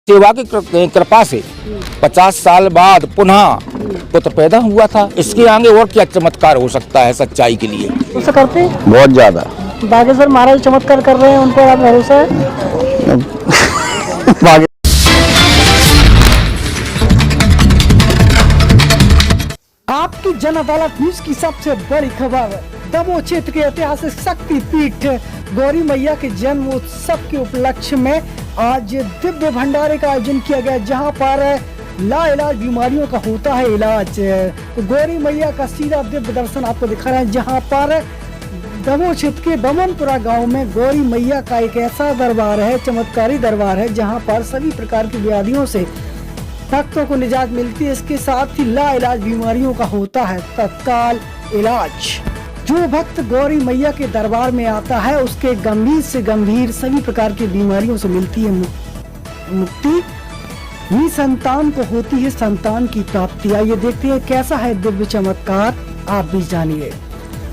सेवा की कृपा से 50 साल बाद पुनः पुत्र पैदा हुआ था। इसके आगे और क्या चमत्कार हो सकता है सच्चाई के लिए। ऐसा करते हैं बहुत ज्यादा। बागेश्वर महाराज चमत्कार कर रहे हैं, उन पर आप भरोसा है? आपकी जन अदालत न्यूज की सबसे बड़ी खबर, दमोह क्षेत्र के ऐतिहासिक शक्ति पीठ गौरी मैया के जन्म उत्सव के उपलक्ष्य में आज दिव्य भंडारे का आयोजन किया गया, जहां पर लाइलाज बीमारियों का होता है इलाज। तो गौरी मैया का सीधा दिव्य दर्शन आपको दिखा रहे हैं, जहां पर दमोह क्षेत्र के बमनपुरा गांव में गौरी मैया का एक ऐसा दरबार है, चमत्कारी दरबार है, जहां पर सभी प्रकार की व्याधियों से भक्तों को निजात मिलती है। इसके साथ ही लाइलाज बीमारियों का होता है तत्काल इलाज। जो भक्त गौरी मैया के दरबार में आता है उसके गंभीर से गंभीर सभी प्रकार की बीमारियों से मिलती है मुक्ति। संतान को होती है संतान की प्राप्ति। आइए देखते हैं कैसा है दिव्य चमत्कार, आप भी जानिए।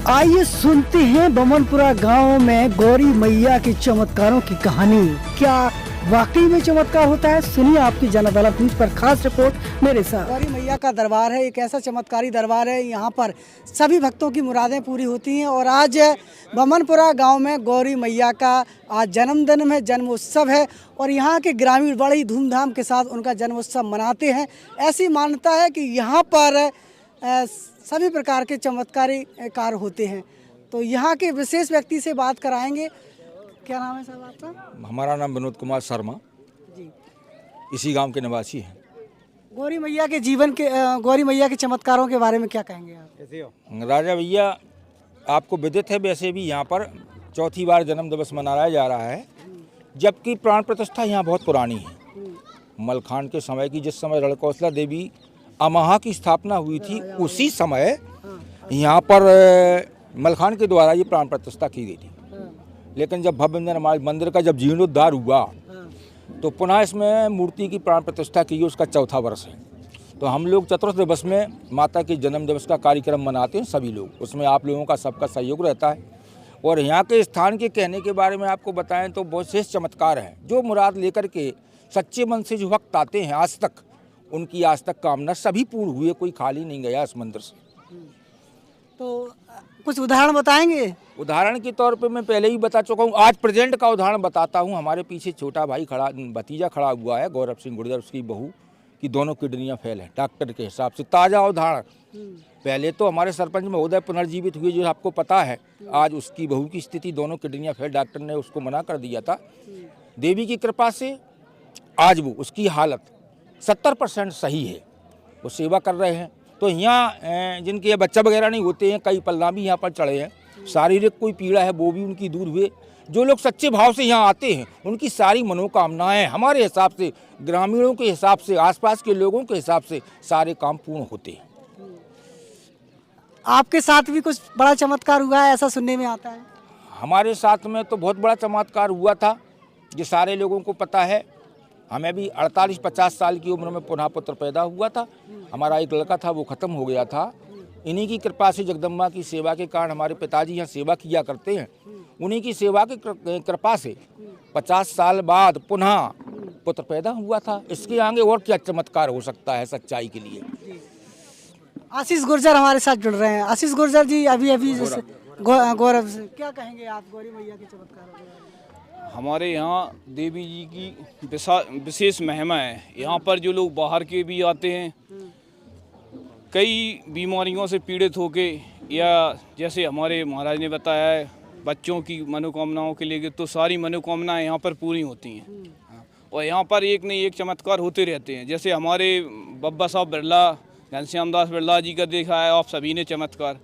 आइए सुनते हैं बमनपुरा गांव में गौरी मैया के चमत्कारों की कहानी। क्या वाकई में चमत्कार होता है? सुनिए आपकी जन अदालत न्यूज पर खास रिपोर्ट मेरे साथ। गौरी मैया का दरबार है, एक ऐसा चमत्कारी दरबार है, यहाँ पर सभी भक्तों की मुरादें पूरी होती हैं। और आज बमनपुरा गांव में गौरी मैया का आज जन्मदिन है, जन्म उत्सव है, और यहाँ के ग्रामीण बड़ी धूमधाम के साथ उनका जन्म उत्सव मनाते हैं। ऐसी मान्यता है कि यहाँ पर सभी प्रकार के चमत्कारी कार्य होते हैं। तो यहाँ के विशेष व्यक्ति से बात कराएंगे। क्या नाम है साहब आपका? हमारा नाम विनोद कुमार शर्मा जी, इसी गांव के निवासी हैं। गौरी मैया के जीवन के गौरी मैया के चमत्कारों के बारे में क्या कहेंगे आप? राजा भैया आपको विदित है, वैसे भी यहाँ पर चौथी बार जन्म दिवस मनाया जा रहा है, जबकि प्राण प्रतिष्ठा यहाँ बहुत पुरानी है। मलखान के समय की, जिस समय रणकौशला देवी अमाहा की स्थापना हुई थी, उसी समय यहाँ पर मलखान के द्वारा ये प्राण प्रतिष्ठा की गई थी। लेकिन जब भव्य निर्माण मंदिर का जब जीर्णोद्धार हुआ तो पुनः इसमें मूर्ति की प्राण प्रतिष्ठा की, उसका चौथा वर्ष है। तो हम लोग चतुर्थ दिवस में माता के जन्म दिवस का कार्यक्रम मनाते हैं सभी लोग, उसमें आप लोगों का सबका सहयोग रहता है। और यहाँ के स्थान के कहने के बारे में आपको बताएं तो बहुत शेष चमत्कार हैं। जो मुराद लेकर के सच्चे मन से जो भक्त आते हैं, आज तक उनकी आज तक कामना सभी पूर्ण हुए, कोई खाली नहीं गया इस मंदिर से। तो कुछ उदाहरण बताएंगे? उदाहरण के तौर पे मैं पहले ही बता चुका हूँ, आज प्रेजेंट का उदाहरण बताता हूँ। हमारे पीछे छोटा भाई खड़ा, भतीजा खड़ा हुआ है, गौरव सिंह गुर्जर, उसकी बहू की दोनों किडनियाँ फेल हैं डॉक्टर के हिसाब से। ताज़ा उदाहरण, पहले तो हमारे सरपंच महोदय पुनर्जीवित हुए, जो आपको पता है। आज उसकी बहू की स्थिति, दोनों किडनियाँ फेल, डॉक्टर ने उसको मना कर दिया था। देवी की कृपा से आज वो उसकी हालत 70% सही है, वो सेवा कर रहे हैं। तो यहाँ जिनके बच्चा वगैरह नहीं होते हैं, कई पल्ला भी यहाँ पर चढ़े हैं, शारीरिक कोई पीड़ा है वो भी उनकी दूर हुए। जो लोग सच्चे भाव से यहाँ आते हैं उनकी सारी मनोकामनाएं हमारे हिसाब से, ग्रामीणों के हिसाब से, आसपास के लोगों के हिसाब से सारे काम पूर्ण होते हैं। आपके साथ भी कुछ बड़ा चमत्कार हुआ है, ऐसा सुनने में आता है? हमारे साथ में तो बहुत बड़ा चमत्कार हुआ था, जो सारे लोगों को पता है। हमें भी 48-50 साल की उम्र में पुनः पुत्र पैदा हुआ था। हमारा एक लड़का था, वो ख़त्म हो गया था। इन्हीं की कृपा से, जगदम्बा की सेवा के कारण, हमारे पिताजी यहाँ सेवा किया करते हैं, उन्हीं की सेवा की कृपा से 50 साल बाद पुनः पुत्र पैदा हुआ था। इसके आगे और क्या चमत्कार हो सकता है सच्चाई के लिए। आशीष गुर्जर हमारे साथ जुड़ रहे हैं। आशीष गुर्जर जी, अभी जैसे गौरव से क्या कहेंगे आप गौरी मैया के चमत्कारों के बारे में? हमारे यहाँ देवी जी की विशेष महिमा है। यहाँ पर जो लोग बाहर के भी आते हैं, कई बीमारियों से पीड़ित होके, या जैसे हमारे महाराज ने बताया है बच्चों की मनोकामनाओं के लिए, तो सारी मनोकामनाएं यहाँ पर पूरी होती हैं। और यहाँ पर एक नहीं एक चमत्कार होते रहते हैं। जैसे हमारे बब्बा साहब बिरला, घनश्याम दास बिरला जी का देखा है आप सभी ने चमत्कार।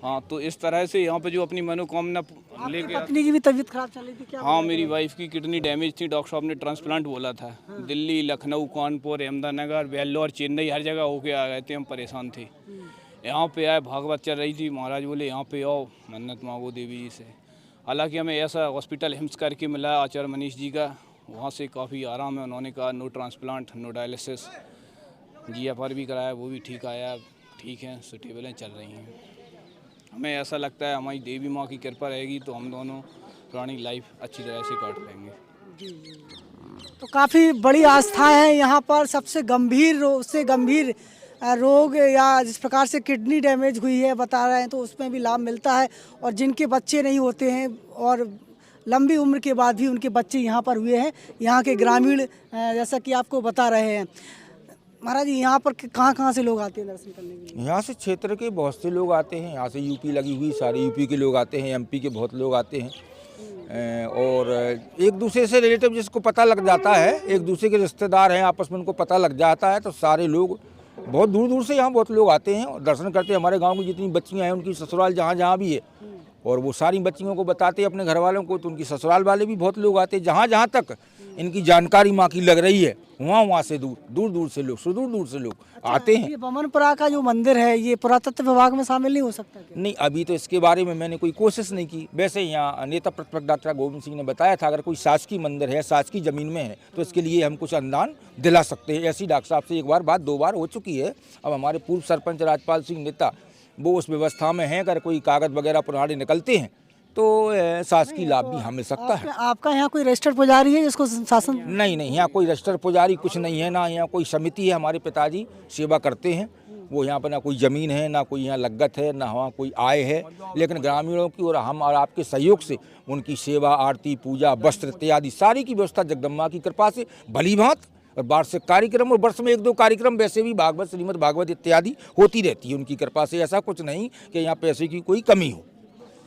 हाँ, तो इस तरह से यहाँ पे जो अपनी मनोकामना लेके। अपनी की भी तबीयत खराब चल रही थी क्या? हाँ, मेरी वाइफ की किडनी डैमेज थी, डॉक्टर साहब ने ट्रांसप्लांट बोला था। दिल्ली, लखनऊ, कानपुर, अहमदानगर, वेल्लोर, चेन्नई, हर जगह होके आ गए थे, हम परेशान थे। यहाँ पे आए, भागवत चल रही थी, महाराज बोले यहाँ पे आओ, मन्नत मांगो देवी जी से। हालांकि हमें ऐसा हॉस्पिटल हिम्स करके मिला आचार्य मनीष जी का, वहाँ से काफ़ी आराम है। उन्होंने कहा no transplant, no dialysis. GFR भी कराया, वो भी ठीक आया, ठीक है, सुटेबल हैं, चल रही हैं। हमें ऐसा लगता है हमारी देवी माँ की कृपा रहेगी तो हम दोनों पुरानी लाइफ अच्छी तरह से काट लेंगे। जी। तो काफ़ी बड़ी आस्थाएं हैं यहाँ पर। सबसे गंभीर रोग या जिस प्रकार से किडनी डैमेज हुई है बता रहे हैं, तो उसमें भी लाभ मिलता है। और जिनके बच्चे नहीं होते हैं और लंबी उम्र के बाद भी उनके बच्चे यहाँ पर हुए हैं, यहाँ के ग्रामीण जैसा कि आपको बता रहे हैं। महाराज जी, यहाँ पर कहाँ से लोग आते हैं दर्शन करने के लिए? यहाँ से क्षेत्र के बहुत से लोग आते हैं। यहाँ से यूपी लगी हुई सारे यूपी के लोग आते हैं, एमपी के बहुत लोग आते हैं। और एक दूसरे से रिलेटिव जिसको पता लग जाता है, एक दूसरे के रिश्तेदार हैं, आपस में उनको पता लग जाता है, तो सारे लोग बहुत दूर दूर से यहाँ बहुत लोग आते हैं और दर्शन करते हैं। हमारे गांव की जितनी बच्चियाँ हैं उनकी ससुराल जहाँ जहाँ भी है, और वो सारी बच्चियों को बताते हैं अपने घर वालों को, तो उनकी ससुराल वाले भी बहुत लोग आते हैं। जहाँ जहाँ तक इनकी जानकारी माँ की लग रही है, वहाँ से दूर दूर से लोग, सुदूर दूर से लोग आते हैं। ये बमनपुरा का जो मंदिर है, ये पुरातत्व विभाग में शामिल नहीं हो सकता क्या? नहीं, अभी तो इसके बारे में मैंने कोई कोशिश नहीं की। वैसे यहाँ नेता प्रतिपक्ष डॉक्टर गोविंद सिंह ने बताया था, अगर कोई शासकीय मंदिर है, शासकीय जमीन में है, तो इसके लिए हम कुछ अनुदान दिला सकते हैं। ऐसी डॉक्टर साहब से एक बार 2 बार हो चुकी है। अब हमारे पूर्व सरपंच राजपाल सिंह नेता वो उस व्यवस्था में हैं, अगर कोई कागज़ वगैरह पुराने निकलते हैं तो शासकीय लाभ भी हमें मिल सकता है। आपका यहाँ कोई रजिस्टर्ड पुजारी है जिसको शासन? नहीं, यहाँ कोई रजिस्टर्ड पुजारी कुछ नहीं है, ना यहाँ कोई समिति है। हमारे पिताजी सेवा करते हैं, वो यहाँ पर ना कोई ज़मीन है, ना कोई यहाँ लगत है, ना वहाँ कोई आय है, लेकिन ग्रामीणों की और हम और आपके सहयोग से उनकी सेवा, आरती, पूजा, वस्त्र इत्यादि सारी की व्यवस्था जगदम्बा की कृपा से भली भांत, और वार्षिक कार्यक्रम और वर्ष में 1-2 कार्यक्रम वैसे भी भागवत, श्रीमद् भागवत इत्यादि होती रहती है उनकी कृपा से। ऐसा कुछ नहीं कि यहाँ पैसे की कोई कमी हो।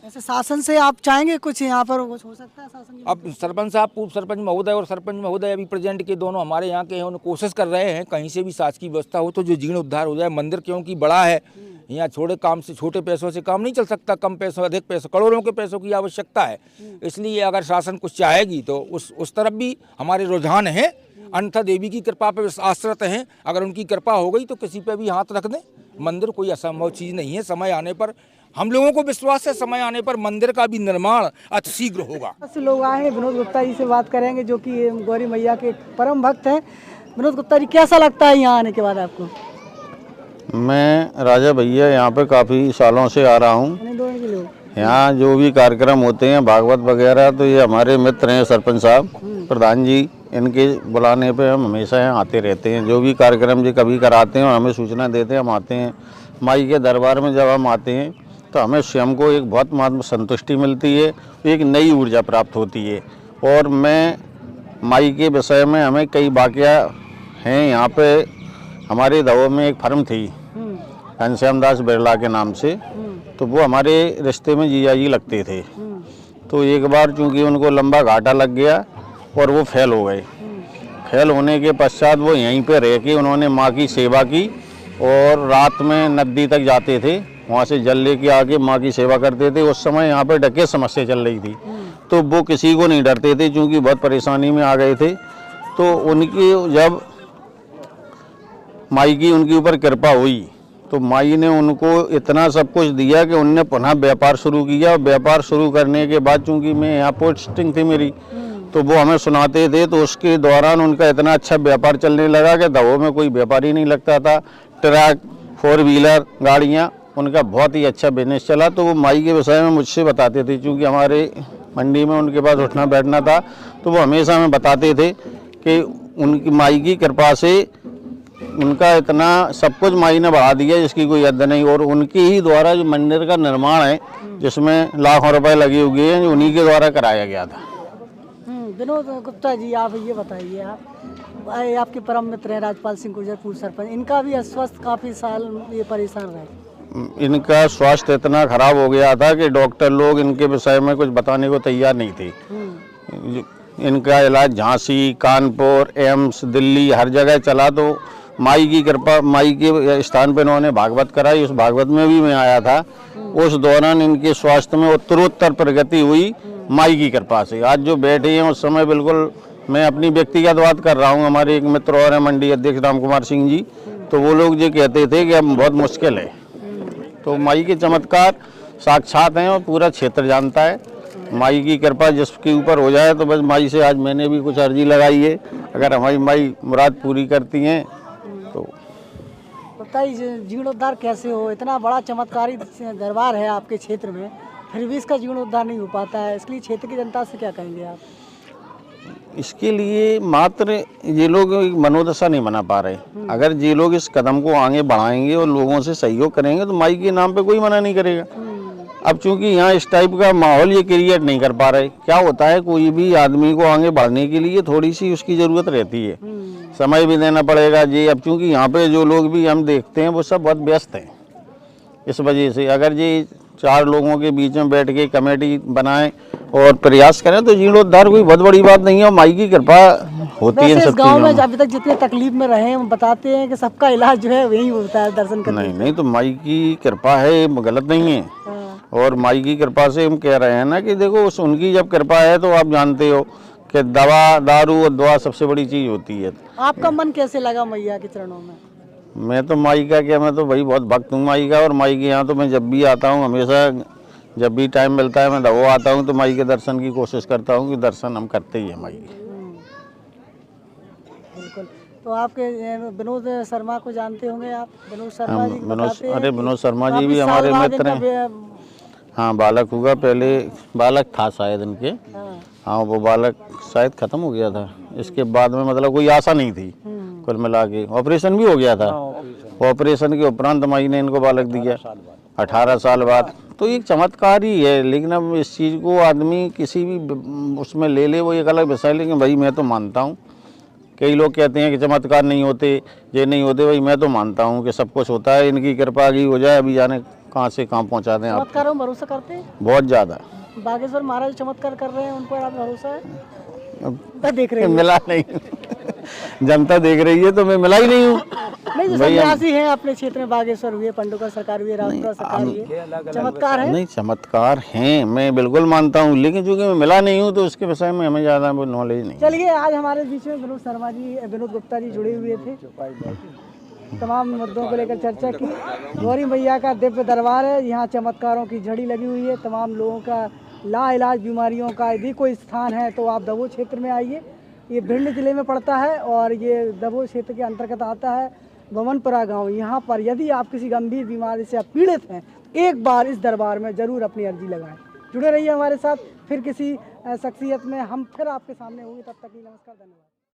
ऐसे शासन से आप चाहेंगे कुछ यहाँ पर कुछ हो सकता है शासन? अब सरपंच साहब, पूर्व सरपंच महोदय और सरपंच महोदय अभी प्रेजेंट के दोनों हमारे यहाँ के हैं, उन्हें कोशिश कर रहे हैं कहीं से भी शासकीय व्यवस्था हो तो जो जीर्णोद्धार हो जाए। मंदिर क्योंकि बड़ा है, यहाँ छोटे पैसों से काम नहीं चल सकता, कम पैसों अधिक पैसों, करोड़ों के पैसों की आवश्यकता है। इसलिए अगर शासन कुछ चाहेगी तो उस तरफ भी हमारे रुझान है। अन्यथा देवी की कृपा पर आश्रित हैं, अगर उनकी कृपा हो गई तो किसी पे भी हाथ रख दें। मंदिर कोई असंभव चीज़ नहीं है। समय आने पर, हम लोगों को विश्वास है, समय आने पर मंदिर का भी निर्माण अतिशीघ्र होगा। ऐसे लोग आए हैं, विनोद गुप्ता जी से बात करेंगे जो कि गौरी मैया के परम भक्त हैं। विनोद गुप्ता जी, कैसा लगता है यहाँ आने के बाद आपको? मैं राजा भैया यहाँ पे काफ़ी सालों से आ रहा हूँ। यहाँ जो भी कार्यक्रम होते हैं भागवत वगैरह, तो ये हमारे मित्र हैं सरपंच साहब, प्रधान जी, इनके बुलाने पे हम हमेशा यहाँ आते रहते हैं। जो भी कार्यक्रम जी कभी कराते हैं और हमें सूचना देते हैं, हम आते हैं। माई के दरबार में जब हम आते हैं तो हमें स्वयं को एक बहुत मात्र संतुष्टि मिलती है, एक नई ऊर्जा प्राप्त होती है। और मैं माई के विषय में हमें कई वाकया हैं। यहाँ पे हमारे दवा में एक फर्म थी घनश्याम दास बिरला के नाम से, तो वो हमारे रिश्ते में जीजा जी लगते थे। तो एक बार चूँकि उनको लंबा घाटा लग गया और वो फेल हो गए। फेल होने के पश्चात वो यहीं पे रह के उन्होंने माँ की सेवा की और रात में नदी तक जाते थे, वहाँ से जल लेके आके माँ की सेवा करते थे। उस समय यहाँ पे डकैत समस्या चल रही थी, तो वो किसी को नहीं डरते थे क्योंकि बहुत परेशानी में आ गए थे। तो उनकी जब माई की उनके ऊपर कृपा हुई तो माई ने उनको इतना सब कुछ दिया कि उनने पुनः व्यापार शुरू किया। और व्यापार शुरू करने के बाद चूँकि मैं यहाँ पोस्टिंग थी मेरी, तो वो हमें सुनाते थे, तो उसके दौरान उनका इतना अच्छा व्यापार चलने लगा कि दवों में कोई व्यापारी नहीं लगता था। ट्रक, 4 व्हीलर गाड़ियाँ, उनका बहुत ही अच्छा बिजनेस चला। तो वो माई के विषय में मुझसे बताते थे, क्योंकि हमारे मंडी में उनके पास उठना बैठना था, तो वो हमेशा हमें बताते थे कि उनकी माई की कृपा से उनका इतना सब कुछ माई ने बढ़ा दिया जिसकी कोई हद नहीं। और उनके ही द्वारा जो मंदिर का निर्माण है, जिसमें लाखों रुपए लगे हुए हैं, जो उन्हीं के द्वारा कराया गया था। विनोद गुप्ता जी, आप ये बताइए, आपके परम मित्र हैं राजपाल सिंह गुर्जर, पूर्व सरपंच, इनका भी अस्वस्थ काफ़ी साल ये परेशान रहे। इनका स्वास्थ्य इतना खराब हो गया था कि डॉक्टर लोग इनके विषय में कुछ बताने को तैयार नहीं थे। इनका इलाज झांसी, कानपुर, एम्स, दिल्ली हर जगह चला। तो माई की कृपा, माई के स्थान पर इन्होंने भागवत कराई। उस भागवत में भी मैं आया था। उस दौरान इनके स्वास्थ्य में उत्तरोत्तर प्रगति हुई माई की कृपा से। आज जो बैठे हैं उस समय बिल्कुल, मैं अपनी व्यक्तिगत बात कर रहा हूँ, हमारे एक मित्र और हैं मंडी अध्यक्ष राम कुमार सिंह जी, तो वो लोग ये कहते थे कि अब बहुत मुश्किल है। तो माई के चमत्कार साक्षात हैं और पूरा क्षेत्र जानता है। माई की कृपा जिसके ऊपर हो जाए, तो बस माई से आज मैंने भी कुछ अर्जी लगाई है, अगर हमारी माई मुराद पूरी करती हैं तो। बताइए, जीर्णोद्धार कैसे हो? इतना बड़ा चमत्कारी दरबार है आपके क्षेत्र में, फिर भी इसका जीर्णोद्धार नहीं हो पाता है, इसके लिए क्षेत्र की जनता से क्या कहेंगे आप? इसके लिए मात्र ये लोग मनोदशा नहीं बना पा रहे। अगर ये लोग इस कदम को आगे बढ़ाएंगे और लोगों से सहयोग करेंगे तो माई के नाम पे कोई मना नहीं करेगा। अब चूंकि यहाँ इस टाइप का माहौल ये क्रिएट नहीं कर पा रहे, क्या होता है कोई भी आदमी को आगे बढ़ने के लिए थोड़ी सी उसकी ज़रूरत रहती है, समय भी देना पड़ेगा जी। अब चूंकि यहाँ पे जो लोग भी हम देखते हैं वो सब बहुत व्यस्त हैं, इस वजह से अगर ये 4 लोगों के बीच में बैठ के कमेटी बनाएं और प्रयास करें तो जीर्णोद्धार कोई बहुत बड़ी बात नहीं है, माई की कृपा होती है। वैसे इस गांव में अभी तक जितने तकलीफ में रहे हैं बताते हैं कि सबका इलाज जो है वही होता है दर्शन करने। नहीं तो माई की कृपा है, गलत नहीं है। और माई की कृपा से हम कह रहे हैं ना कि देखो उनकी जब कृपा है तो आप जानते हो कि दवा दारू और दुआ सबसे बड़ी चीज़ होती है। आपका मन कैसे लगा मैया के चरणों में? मैं तो माई का क्या, मैं तो भाई बहुत भक्त हूँ माई का। और माई के यहाँ तो मैं जब भी आता हूँ, हमेशा जब भी टाइम मिलता है मैं दबो आता हूँ तो माई के दर्शन की कोशिश करता हूँ कि दर्शन हम करते ही हैं माई के। बिल्कुल। तो आपके विनोद शर्मा को जानते होंगे आप? विनोद शर्मा जी बताते हैं अरे कि विनोद शर्मा जी काफी भी साल हमारे बाद मित्र इनका हैं। हाँ बालक हुआ, पहले बालक था शायद इनके। हाँ वो बालक शायद खत्म हो गया था, इसके बाद में मतलब कोई आशा नहीं थी कुल मिला के। ऑपरेशन भी हो गया था, ऑपरेशन के उपरांत माई ने इनको बालक दिया 18 साल बाद। तो एक चमत्कार ही है, लेकिन अब इस चीज़ को आदमी किसी भी उसमें ले ले वो एक अलग विषय। लेकिन भाई मैं तो मानता हूँ, कई लोग कहते हैं कि चमत्कार नहीं होते, ये नहीं होते, भाई मैं तो मानता हूँ कि सब कुछ होता है। इनकी कृपा आगे हो जाए, अभी जाने कहाँ से कहाँ पहुँचा दें आप। चमत्कारों में भरोसा करते हैं? बहुत ज़्यादा। बागेश्वर महाराज चमत्कार कर रहे हैं, उन पर आप भरोसा है? देख रहे हैं मिला नहीं जनता देख रही है तो मैं मिला ही नहीं हूँ। नहीं जो सन्यासी हैं अपने क्षेत्र में, बागेश्वर हुए, पंडुका सरकार हुए, राजपुरा सरकार हुए, चमत्कार है? नहीं चमत्कार हैं, मैं बिल्कुल मानता हूँ, लेकिन चूंकि मैं मिला नहीं हूँ तो उसके विषय में हमें ज़्यादा वो नॉलेज नहीं। चलिए आज हमारे बीच में विनोद शर्मा जी, विनोद गुप्ता जी जुड़े हुए थे, तमाम मुद्दों को लेकर चर्चा की। गौरी मैया का दिव्य दरबार है, यहाँ चमत्कारों की झड़ी लगी हुई है। तमाम लोगों का लाइलाज बीमारियों का यदि कोई स्थान है तो आप दबोच क्षेत्र में आइए। ये भिंड जिले में पड़ता है और ये दबोच क्षेत्र के अंतर्गत आता है बमनपुरा गांव। यहाँ पर यदि आप किसी गंभीर बीमारी से आप पीड़ित हैं, एक बार इस दरबार में ज़रूर अपनी अर्जी लगाएं। जुड़े रहिए हमारे साथ, फिर किसी शख्सियत में हम फिर आपके सामने होंगे। तब तक नमस्कार, धन्यवाद।